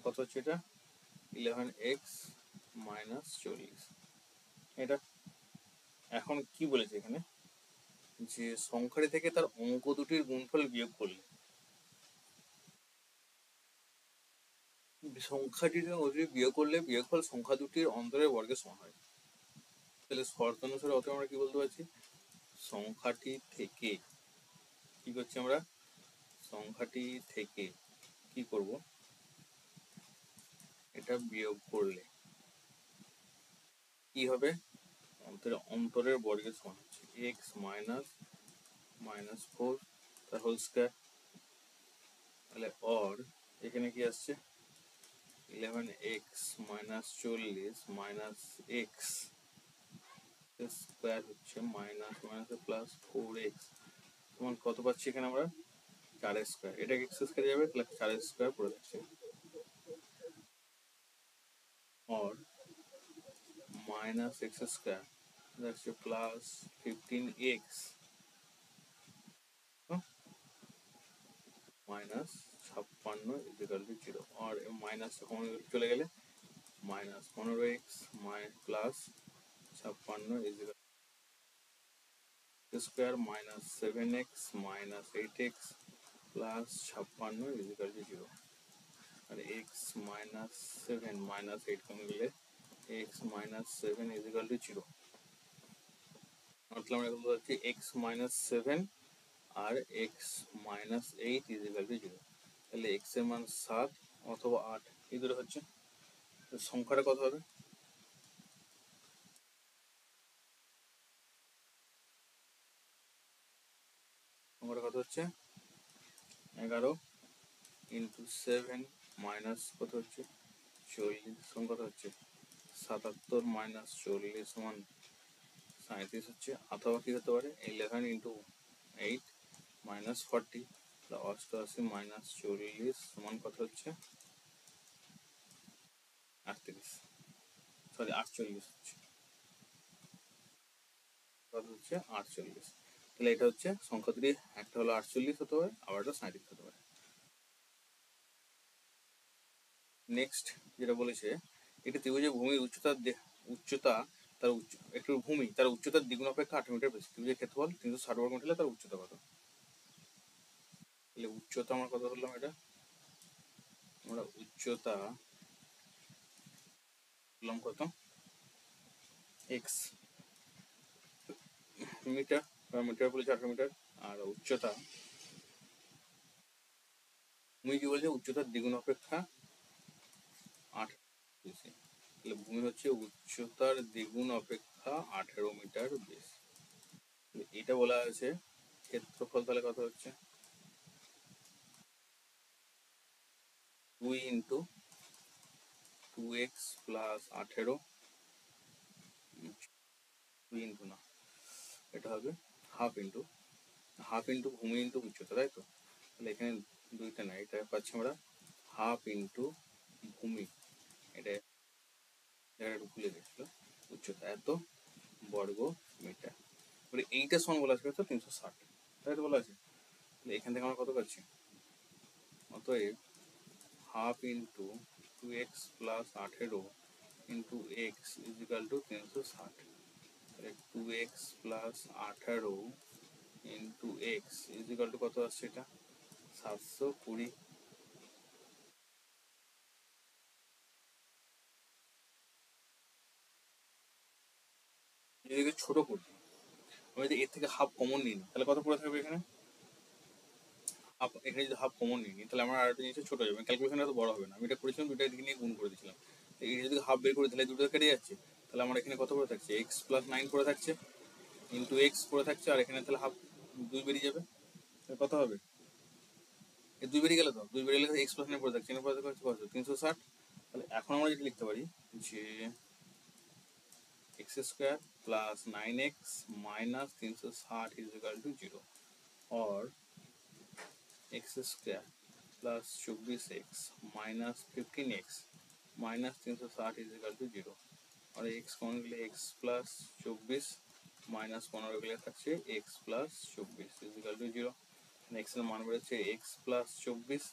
কত হচ্ছে এটা 11x মাইনাস 40। এটা এখন কি বলেছে এখানে, যে সংখ্যাটি থেকে তার অঙ্ক দুটির গুণফল বিয়োগ করলে বিয়োগফল সংখ্যা দুটির অন্তরের বর্গের সমান হয়। তাহলে শর্ত অনুসারে অতএব আমরা কি বলতে পারছি, সংখ্যাটি থেকে কি করছি আমরা, সংখ্যাটি থেকে কি করব, এটা বিয়োগ করলে কি হবে, অন্তরের বর্গের সমান হচ্ছে এক্স মাইনাস 4 তার হোল স্কয়ার, তাহলে অর এখানে কি আসছে 11x minus 40 minus x square হচ্ছে মাইনাস মাইনাস প্লাস 4x সমান কত পাচ্ছি এখানে আমরা 4 স্কয়ার, এটা এক্স স্কয়ার যাবে তাহলে 4 স্কয়ার পড়ে যাচ্ছে, और minus X square that's plus 15x minus 56 is equal to 0, और माइनस चले गए minus 15x plus 56 is equal square minus 7x minus 8x plus 56 is equal to 0, और x माइनस 7 माइनस 8 कम गए x माइनस 7 इजिकल टू 0, मतलब আমরা বলতে x minus 7 R x minus 8 is equal to 0, তাহলে x এর মান 7 অথবা 8 এই দুটো হচ্ছে, সংখ্যাটা কত হবে কত হচ্ছে 11 ইন্টু 7 মাইনাস কত হচ্ছে 40 সমান কত হচ্ছে 77 মাইনাস 40 সমান 37 হচ্ছে। অথবা কি হতে পারে 11 ইন্টু 8 মাইনাস 40 88 মাইনাস 40 সমান কত হচ্ছে 38, সরি 48 হচ্ছে, কত হচ্ছে 48। তাহলে এটা হচ্ছে সংখ্যা দুটি, একটা হলো 48 হতে পারে, আবার একটা 37 হতে পারে। নেক্সট যেটা বলেছে, একটি ত্রিভুজের ভূমির উচ্চতা তার একটু ভূমি তার উচ্চতার দ্বিগুণ অপেক্ষা 8 মিটার বেশি। ত্রিভুজের ক্ষেত্রফল 360 বর্গ মিটার হলে তার উচ্চতা কত? তাহলে উচ্চতা আমরা কত বললাম, এটা আমরা উচ্চতা বললাম কত এক্স মিটার, মিটার বলেছে 18 মিটার, আর উচ্চতা ভূমি কি বলছে উচ্চতার দ্বিগুণ অপেক্ষা 8 বেশি। তাহলে ভূমি হচ্ছে উচ্চতার দ্বিগুণ অপেক্ষা 18 মিটার বেশি। এটা বলা আছে ক্ষেত্রফল, তাহলে কত হচ্ছে 2 ইন্টু 2x প্লাস 18, 2 ইন্টু না, এটা হবে হাফ ইন্টু ভূমি ইন্টু উচ্চতা, তাই তো? তাহলে এখানে দুইটা না, এটা পাচ্ছি আমরা হাফ ইন্টু ভূমি, এটা একটু ভুলে গেছিল, উচ্চতা এত বর্গ মিটার। তাহলে এইটা সমান বলা আছে কত 360, তাই তো বলা আছে। তাহলে এখান থেকে আমরা কত পাচ্ছি, অতএব half into 2x plus 18 into X is equal to 360। তাহলে 2x plus 18 into X is equal to কত আসছে, এটা 720। যদি ছোট করি, আমি যদি এর থেকে হাফ কমন নিই, তাহলে কত পড়ে থাকবে এখানে হাফ, এখানে যদি হাফ কমন নিই তাহলে আমার আরেকটা জিনিস ছোট যাবে, ক্যালকুলেশন এত বড় হবে না। আমি এটা করেছিলাম দুটো দিকে নিয়ে গুণ করে দিয়েছিলাম, এই যদি হাফ বের করে তাহলে দুটো কেটে যাচ্ছে। তাহলে আমার এখানে কত পড়ে থাকছে এক্স প্লাস 9 পড়ে থাকছে ইন্টু এক্স পড়ে থাকছে, আর এখানে তাহলে হাফ 2 বেরিয়ে যাবে, কত হবে এই 2 বেরিয়ে গেলে, তো 2 বেরিয়ে গেলে এক্স প্লাস 9 পড়ে থাকছে, এখানে পড়ে থাকছে কত 360। তাহলে এখন আমরা যেটা লিখতে পারি যে X square plus 9x minus 360 is equal to 0, और X square plus 24x minus 15x minus 360 is equal to 0, और एक्स कौन के लिए एक्स प्लस 24 माइनस 15 के लिए থাকছে X plus 24 is equal to 0। X এর মান বেরোচ্ছে x প্লাস 24,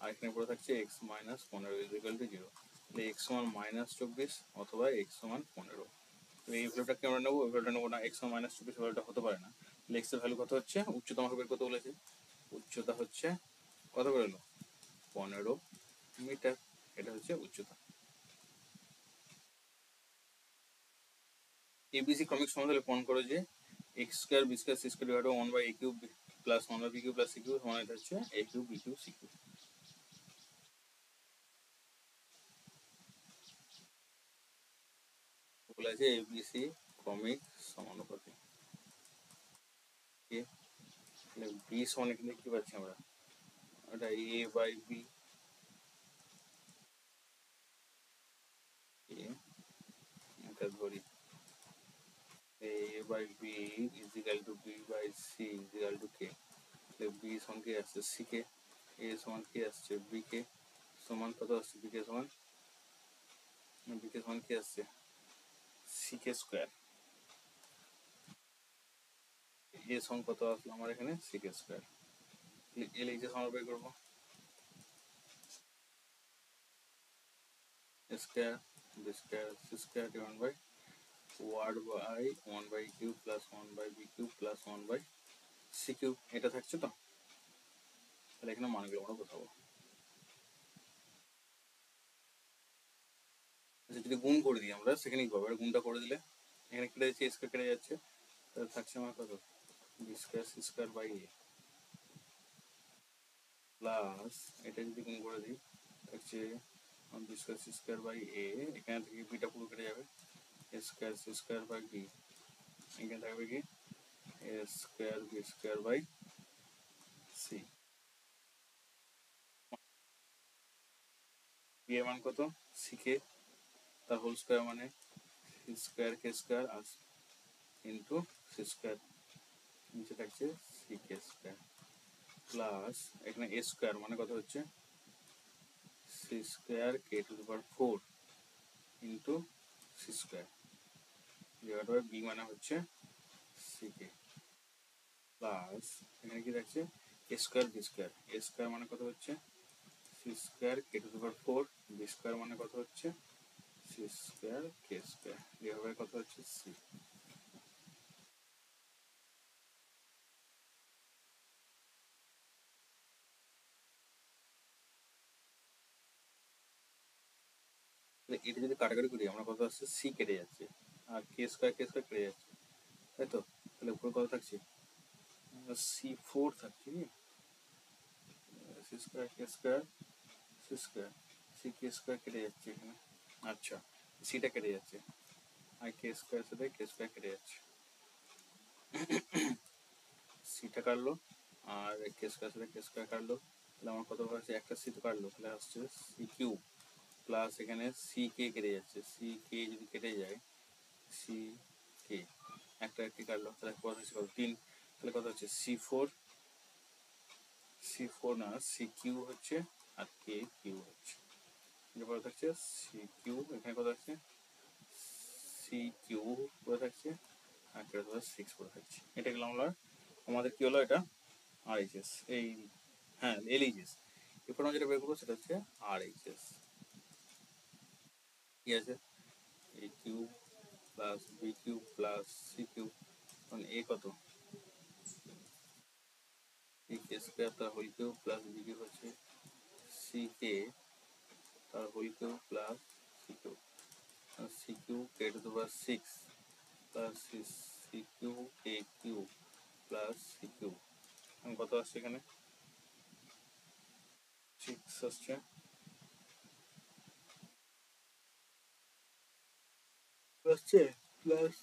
আর এখানে পড়ে থাকছে x minus 15 is equal to 0। তাহলে x সমান মাইনাস 24 অথবা x সমান 15। তো এই ভ্যালুটাকে আমরা নেবো, এই ভ্যালুটা নেবো না, x সমান মাইনাস 24 ভ্যালুটা হতে পারে না। তাহলে x এর ভ্যালু কত হচ্ছে, উচ্চতা আমাকে বের করতে বলেছে, উচ্চতা হচ্ছে কত বেরোলো 15 মিটার, এটা হচ্ছে উচ্চতা। এবিসি ক্রমিক সমাধানে প্রমাণ করো যে X square B square C square divide by 1 by A cube plus 1 by B cube plus C cube সমান এটা হচ্ছে A cube B cube C cube. বলা আছে এবিসি ক্রমিক সমানুপাতি। তাহলে বি সমান এখানে কি পাচ্ছি আমরা, এটা এ বাই বি, এটা ধরি a by b is equal to b by c is equal to k। তাহলে b সমান কি আসছে c কে, a সমান কি আসছে b কে, সমান কত আসছে b কে সমান কি আসছে c কে স্কয়ার, a সমান কত আসলো আমার এখানে c কে স্কয়ার। এল এই যে সমান বের করব square B square C square divide by word by 1 by cube plus 1 by B cube plus 1 by C cube, এটা থাকছে তো। তাহলে এখানে মানগুলো আমরা বসাবো। আচ্ছা যদি গুণ করে দিই আমরা সেখানে কি পাবো, গুণটা করে দিলে এখানে কেটে যাচ্ছে স্কয়ার কেটে যাচ্ছে, তাহলে থাকছে আমার কত B square C square by A plus এটা যদি গুণ করে দিই থাকছে B square C square by A, এখানে থেকে বিটা পুরো কেটে যাবে, A square C square by B, এখানে থাকবে কি A square B square by C. B এর মান কত? সি কে তার হোল স্কোয়ার মানে সি স্কোয়ার কে স্কোয়ার আর ইন্টু সি স্কোয়ার, নিচে থাকছে সি কে স্কোয়ার প্লাস এখানে এ স্কোয়ার মানে কত হচ্ছে সি স্কোয়ার কে to the power 4 into C square divide by B মানে হচ্ছে সি কে প্লাস এখানে কি থাকছে A square B square. A square মানে কত হচ্ছে সি স্কোয়ার কে to the power 4, B square মানে কত হচ্ছে সি স্কোয়ার কে স্কোয়ার ডিভাইড বাই কত হচ্ছে সি। এটা যদি কাটাকাটি করি আমরা কত আসছে সি কেটে যাচ্ছে আর কে স্কোয়ার কেটে যাচ্ছে, তাই তো? তাহলে উপরে কত থাকছে সি 4 থাকছে কি সি স্কোয়ার কে স্কোয়ার সি স্কোয়ার সি কে স্কোয়ার কেটে যাচ্ছে এখানে, আচ্ছা সিটা কেটে যাচ্ছে আর কে স্কোয়ার সাথে কে স্কোয়ার কেটে যাচ্ছে, সিটা কাটলো আর কে স্কোয়ার সাথে কে স্কোয়ার কাটলো, তাহলে আমার কত আছে একটা সি তো কাটলো, তাহলে আসছে সি কিউ প্লাস এখানে সি কে কেটে যাচ্ছে, সি কে যদি কেটে যায় সি কে একটা কে কাটলো তাহলে কত হচ্ছে কত 3, তাহলে কত হচ্ছে সি ফোর না সি কিউ হচ্ছে আর কে কিউ হচ্ছে, এরপর থাকছে সি কিউ এখানে কত আছে সি কিউ করে থাকছে আর কেটে ধরে 6 করে থাকছে। এটা গেলাম আমরা আমাদের কি হলো এটা আর এইচ এস এই হ্যাঁ এল এইচ এস। এরপর আমরা যেটা বের করবো সেটা হচ্ছে আর এইচ এস। কি আছে A Q plus B Q plus C Q, মানে এ কত সি কে স্কোয়ার তার whole Q plus B Q হচ্ছে সি কে তার whole Q plus C Q C Q কে to the power 6 plus C Q কে কিউ প্লাস সি কিউ, কত আসছে এখানে 6 আসছে আসছে প্লাস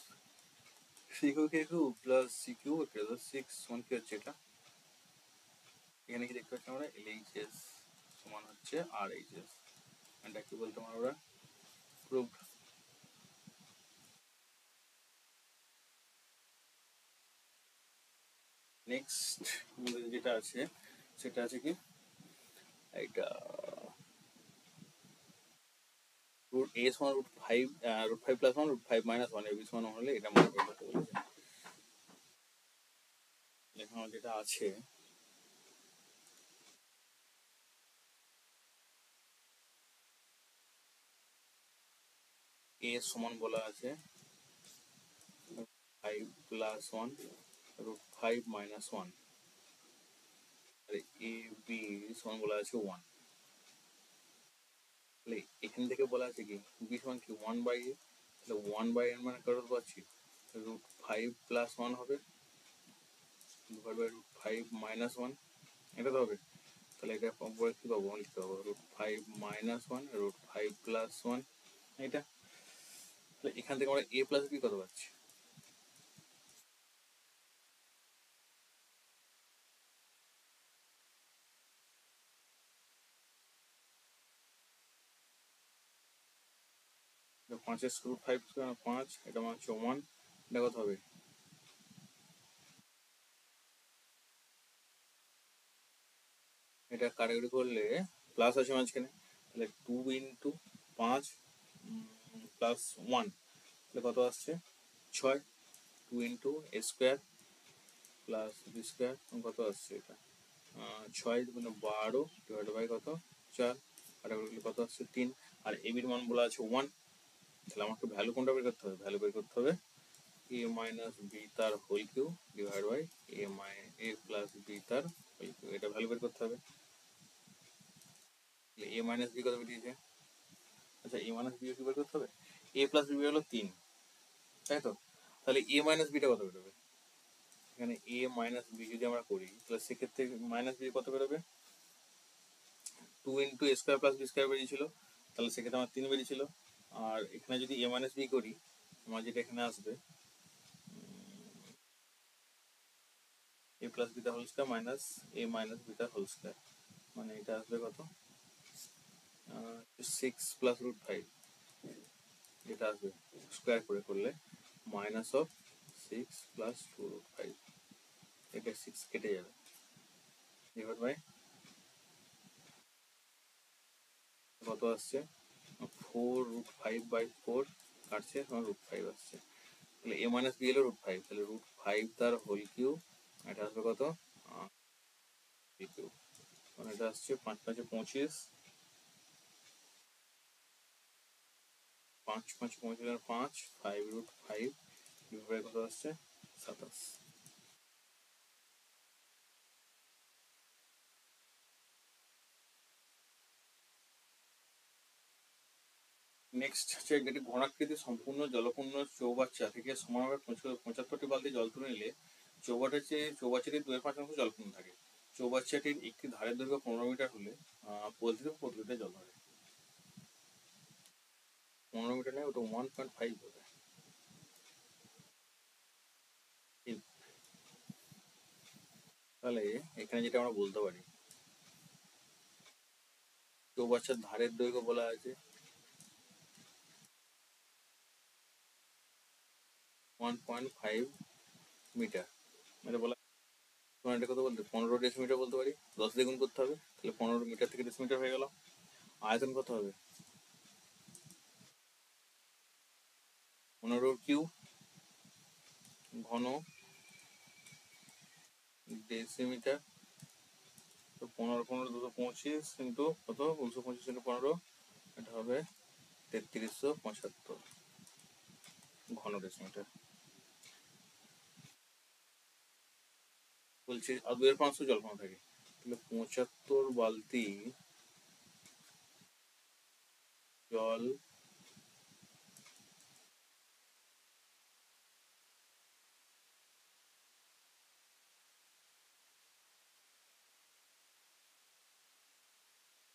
সি কিউ কে কিউ প্লাস সি কিউ এটা 6 সমান কি হচ্ছে এটা এখানে কি দেখতে পাচ্ছি আমরা এল এইচ এস সমান হচ্ছে আর এইচ এস, এটা কি বলতে আমরা প্রুফ। নেক্সট আমাদের যেটা আছে সেটা আছে কি এটা রুট এ সমান রুট 5 প্লাস 1 রুট 5 - 1 এবি সমান হলে এটা মনে করতে বলেছে। এখন যেটা আছে এ সমান বলা আছে 5 plus 1 root 5 - 1 R A B সমান বলা আছে 1, তাহলে এখান থেকে বলা আছে কি বি সমান কি 1/a, তাহলে 1/n মানে কত পাচ্ছি রুট 5 প্লাস 1 হবে ডিভাইড বাই রুট 5 - 1 এটা তো হবে, তাহলে এটা পরে কি পাবো লিখতে পাবো রুট 5 - 1 রুট 5 প্লাস 1 এটা, তাহলে এখান থেকে আমরা এ প্লাস বি কত পাচ্ছি পাঁচের রুট 5 5 এটা মানে হচ্ছে 1, এটা কত হবে এটা কাটাকুটি করলে প্লাস আছে মাঝখানে, তাহলে 2 ইন্টু 5 প্লাস 1 তাহলে কত আসছে 6, 2 into A square plus B square কত আসছে এটা 6 মানে 12 ডিভাইড বাই কত 4, কাটাকুটি করলে কত আসছে 3, আর এ বির মান বলা আছে 1, তাহলে আমাকে ভ্যালু কোনটা বের করতে হবে ভ্যালু বের করতে হবে এ মাইনাস বি তার whole cube divide by A plus B তার হোল কিউ, এটা ভ্যালু বের করতে হবে। এ মাইনাস বি কত বেরিয়েছে আচ্ছা এ মাইনাস বি কি বের করতে হবে এ প্লাস বি হলো 3, তাই তো? তাহলে এ মাইনাস বিটা কত বেরোবে এখানে এ মাইনাস বি যদি আমরা করি তাহলে সেক্ষেত্রে মাইনাস বি কত বেরোবে 2 into A square plus B square বেরিয়েছিল, তাহলে সেক্ষেত্রে আমার 3 বেরিয়েছিল, আর এখানে যদি এ মাইনাস বি করি আমার যেটা এখানে আসবে A plus beta whole square minus A minus beta whole square, মানে এটা আসবে কত 6 প্লাস রুট 5, যেটা আসবে স্কয়ার করে করলে মাইনাস অফ 6 প্লাস 2 রুট 5, এটা 6 কেটে যাবে ডিভাইড বাই কত আসছে 4 রুট 5 বাই 4 কাটছে তখন রুট 5 আসছে, তাহলে এ মাইনাস বি হলো রুট 5, তাহলে রুট 5 তার হোল কিউব, এটা আসবে কত কিউব, মানে এটা আসছে 5 5 25, 5 5 25 5 5 রুট 5 ডিভাইড কত আসছে 27। নেক্সট হচ্ছে একটি ঘনাকৃতি সম্পূর্ণ জলপূর্ণ চৌবাচ্চা থেকে সমানভাবে 75টি বালতি জল তুলে নিলে চৌবাচ্চাটির 2/5 জলপূর্ণ থাকে। চৌবাচ্চাটির একটি ধারের দৈর্ঘ্য 15 মিটার হলে প্রতি লিটার জল ধরে। 15 মিটার নেই, ওটা 1.5 হবে। তাহলে এখানে যেটা আমরা বলতে পারি, চৌবাচ্চার ধারের দৈর্ঘ্য বলা আছে 1.5 মিটার, মানে বলা এটা কত বলতে 15 ডেসিমিটার বলতে পারি, 10 দিয়ে গুণ করতে হবে, তাহলে 15 মিটার থেকে ডেসিমিটার হয়ে গেল। আয়তন কত হবে 15 কিউ ঘন ডেসিমিটার, তো 15 15 225 কিন্তু কত 225 ইন্টু 15, এটা হবে 3375 ঘন ডেসিমিটার। বলছি আর 2/5 জল কম থাকে, তাহলে 75 বালতি জল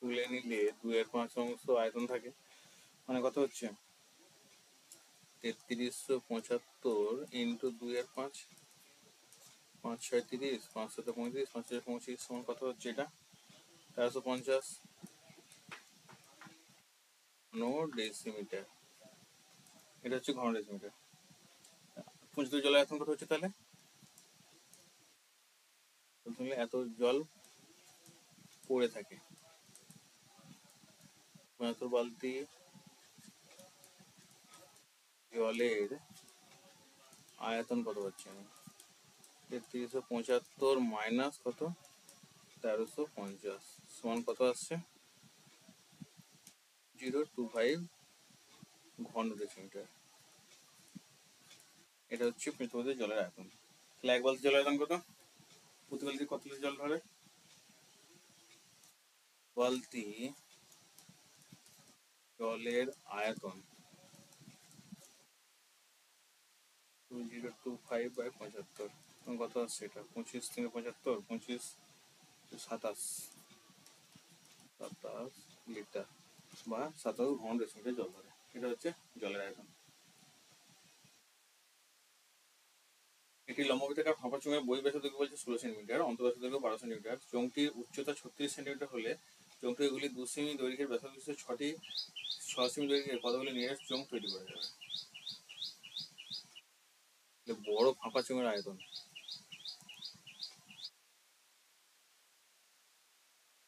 তুলে নিলে 2/5 আয়তন থাকে, মানে কত হচ্ছে 3375 ইন্টু 2/5, 5 6 30, 5 7 35, 5 7 25 সমান কত হচ্ছে এটা 1350 ঘন ডেসিমিটার, এটা হচ্ছে ঘন ডেসিমিটার। 75 জলের আয়তন কত হচ্ছে তাহলে এত জল পড়ে থাকে, 75 বালতি জলের আয়তন কত হচ্ছে 3375 মাইনাস কত 1350 সমান কত আসছে 025 ঘন ডেসিমিটার। এটা হচ্ছে পৃথিবীতে জলের আয়তন। তাহলে এক বালতি জলের আয়তন কত, প্রতি বালতি কত লিটার জল ধরে, বালতি জলের আয়তন 2025 বাই 75, কত আসছে এটা 25 থেকে 75, 25 27 লিটার বা 27 ঘন ডেসিমিটার জল ধরে, এটা হচ্ছে জলের আয়তন। এটি লম্ববৃত্তাকার ফাঁপা চোঙের বহিঃব্যাস দৈর্ঘ্য বলছে 16 সেন্টিমিটার, অন্তর্ব্যাস দৈর্ঘ্য 12 সেন্টিমিটার। চোঙটির উচ্চতা 36 সেন্টিমিটার হলে চোঙটি এগুলি 2 সেমি দৈর্ঘ্যের ব্যাসার্ধ 6 সেমি দৈর্ঘ্যের কতগুলি নিরেট চোঙ তৈরি করা যাবে। বড় ফাঁপা চোঙের আয়তন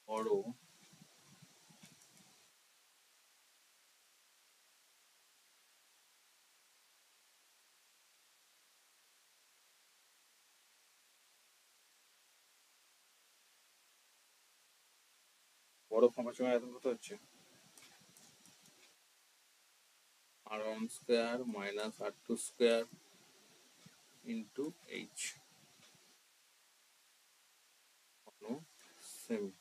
বড় বড় ফাঁপা চোঙের আয়তন কত হচ্ছে r1 square minus r2 square into h semi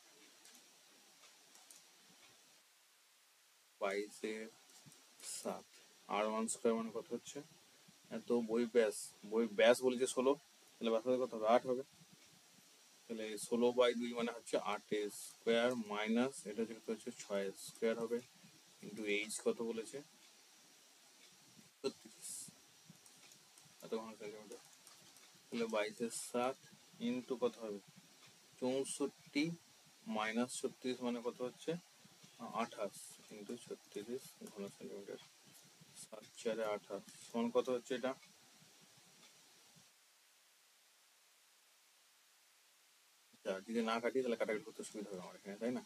22/7, r1 square মানে কত হচ্ছে এত বই ব্যাস বলেছে 16, তাহলে ব্যাসার্ধ কত হবে 8 হবে, তাহলে 16/2 মানে হচ্ছে 8 স্কয়ার মাইনাস এটা হচ্ছে 6 স্কয়ার হবে ইন্টু এইচ কত বলেছে 36 এত ঘন সেন্টিমিটার, তাহলে 22/7 ইন্টু কত হবে 64 মাইনাস 36 মানে কত হচ্ছে 28 ইন্টু 36 ঘন সেন্টিমিটার, 7 4 28 সমান কত হচ্ছে এটা? যদি না কাটি তাহলে কাটাকাটি করতে সুবিধা হবে আমার এখানে, তাই না?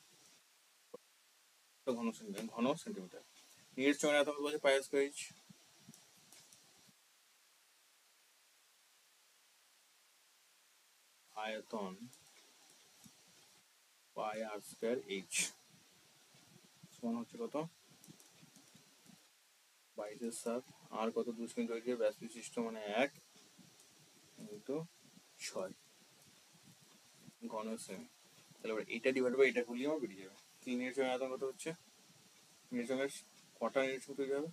তো ঘন সেন্টিমিটার নিচের সঙ্গে এত বলছে পাই স্কয়ার এইচ, আয়তন পাই আর স্কয়ার এইচ সমান হচ্ছে কত 22/7 আর কত 2 সেমি দৈর্ঘ্যের ব্যাস বিশিষ্ট মানে 1 ইন্টু 6 ঘন সেমি। তাহলে এবার এটা ডিভাইড বাই এটা করলে আমার বেরিয়ে যাবে। 3 এর সঙ্গে আয়তন কত হচ্ছে, এর সঙ্গে কটা নিরীক্ষণ তৈরি হবে?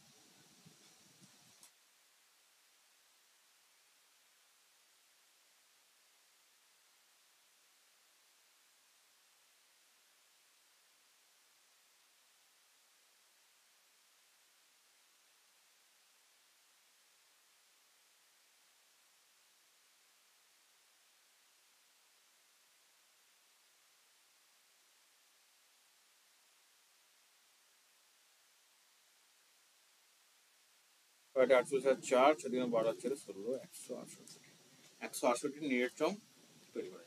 এটা 48/4 6 × 12 = 16 168 নিরীক্ষণ তৈরি করে।